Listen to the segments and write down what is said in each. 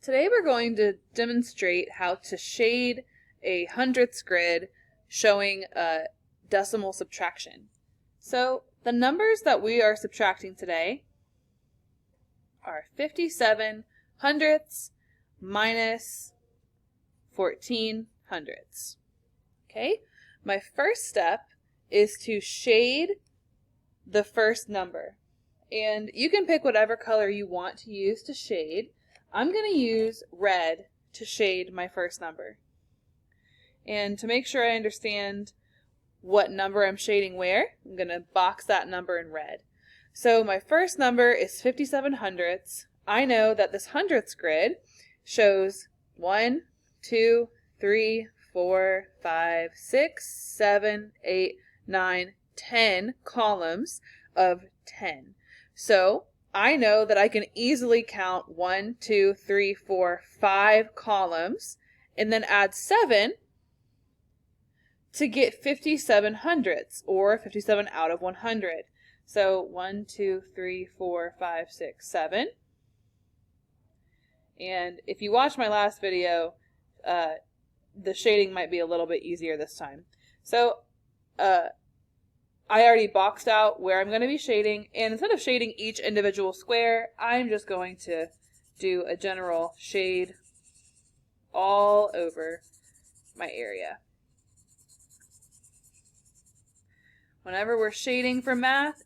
Today we're going to demonstrate how to shade a hundredths grid showing a decimal subtraction. So the numbers that we are subtracting today are 57 hundredths minus 14 hundredths. Okay, my first step is to shade the first number. And you can pick whatever color you want to use to shade. I'm going to use red to shade my first number. And to make sure I understand what number I'm shading where, I'm going to box that number in red. So my first number is 57 hundredths. I know that this hundredths grid shows 1, 2, 3, 4, 5, 6, 7, 8, 9, 10 columns of 10. So I know that I can easily count 1, 2, 3, 4, 5 columns and then add 7 to get 57 hundredths, or 57 out of 100. So 1, 2, 3, 4, 5, 6, 7. And if you watched my last video, the shading might be a little bit easier this time. So I already boxed out where I'm going to be shading, and instead of shading each individual square, I'm just going to do a general shade all over my area. Whenever we're shading for math,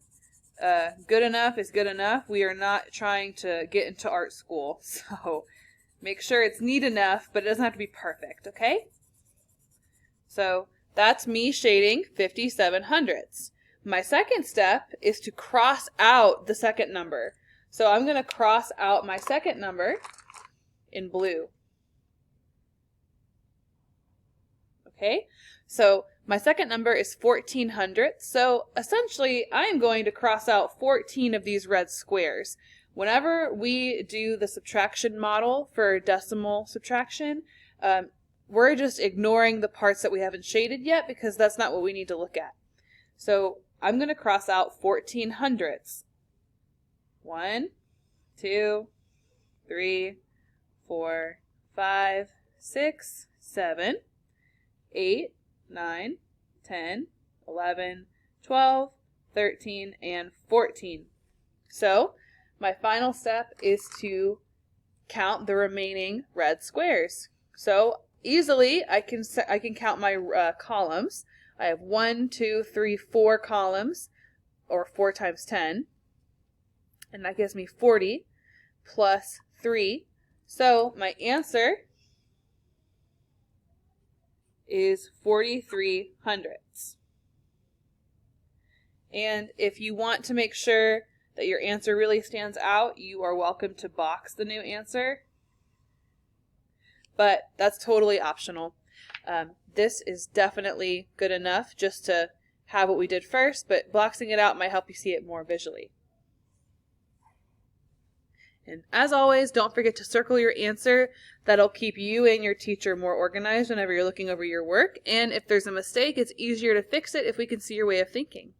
good enough is good enough. We are not trying to get into art school, so make sure it's neat enough, but it doesn't have to be perfect, okay? So that's me shading 57 hundredths. My second step is to cross out the second number. So I'm going to cross out my second number in blue. Okay, so my second number is 14 hundredths. So essentially, I'm going to cross out 14 of these red squares. Whenever we do the subtraction model for decimal subtraction, we're just ignoring the parts that we haven't shaded yet because that's not what we need to look at. So I'm going to cross out 14 hundredths. 1, 2, 3, 4, 5, 6, 7, 8, 9, 10, 11, 12, 13, and 14. So my final step is to count the remaining red squares. So easily I can count my columns. I have 1, 2, 3, 4 columns, or 4 times 10, and that gives me 40 plus 3. So my answer is 43 hundredths. And if you want to make sure that your answer really stands out, you are welcome to box the new answer, but that's totally optional. This is definitely good enough just to have what we did first, but boxing it out might help you see it more visually. And as always, don't forget to circle your answer. That'll keep you and your teacher more organized whenever you're looking over your work. And if there's a mistake, it's easier to fix it if we can see your way of thinking.